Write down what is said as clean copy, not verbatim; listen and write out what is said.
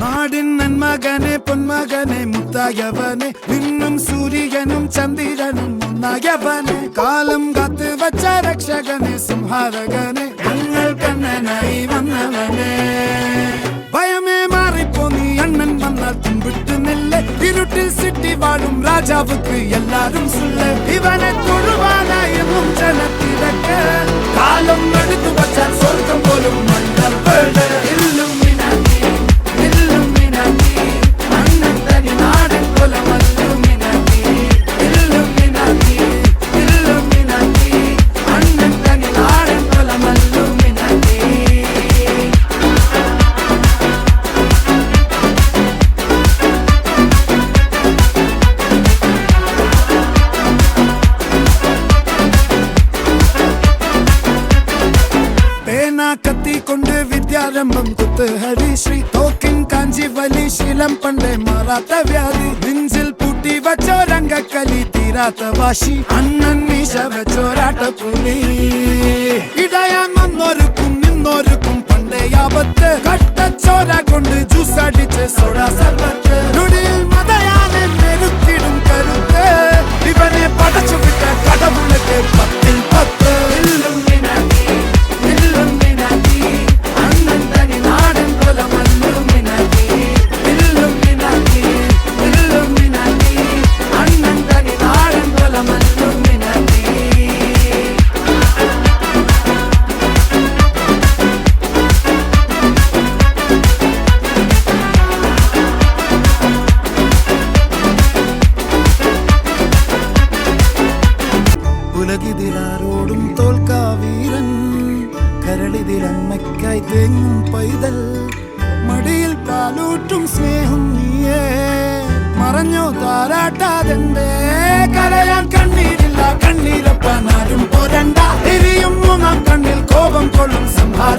നാടിൻ നന്മകനെ പൊന്മകനെ മുത്തായവനെ നിന്നും സൂര്യനും ചന്ദ്രനും ഒന്നായവനെ കാലം കാത്ത് വച്ച രക്ഷകനെ സംഹാരകനെ ഞങ്ങൾ കണ്ണനായി വന്നവനെ ഭയമേ മാറിപ്പോ നീ അണ്ണൻ വന്നാൽ തുമ്പിട്ട് നെല്ല് ഇരുട്ടിൽ സിറ്റി വാഴും രാജാവുക്ക് എല്ലാരും സുല്ല് ഇവനെ തൊഴുവാനായെന്നും ജനത്തിരക്ക് കാലം എടുത്തു വച്ചാൽ സ്വർഗം പോലും മണ്ണപ്പേട് കത്തിക്കൊണ്ട് വിദ്യാരംഭം കുത്ത് ഹരിശ്രീ തോക്കിൻ കാഞ്ചി വലി ശീലം പണ്ടേ മാറാത്ത വ്യാധി നെഞ്ചിൽ പൂട്ടി വച്ചോരംഗക്കലി തീരാത്ത വാശി അണ്ണൻ മീശ വെച്ചോരാട്ടപ്പുലി ഇടയാൻ വന്നോർക്കും നിന്നോർക്കും പണ്ടേ ആപത്ത് കട്ടച്ചോര കൊണ്ട് ജ്യൂസ് അടിച്ച് സോഡ സർബത്ത് നൊടിയിൽ മതയാനെ മെരുക്കിടും കരുത്ത് ഇവനെ പടച്ചു വിട്ട കടവുളക്ക് 10-10 ഉലകിതിലാരോടും തോൽക്കാവീരൻ കരളിതിലമ്മയ്ക്കായി തേങ്ങും പൈതൽ മടിയിൽ പാലൂട്ടും സ്നേഹം നീയേ മറഞ്ഞോ താരാട്ടാതെന്തേ കരയാൻ കണ്ണീരില്ല കണ്ണീരപ്പാൻ ആരും പോരണ്ട എരിയും മൂന്നാം കണ്ണിൽ കോപം കൊള്ളും സംഹാര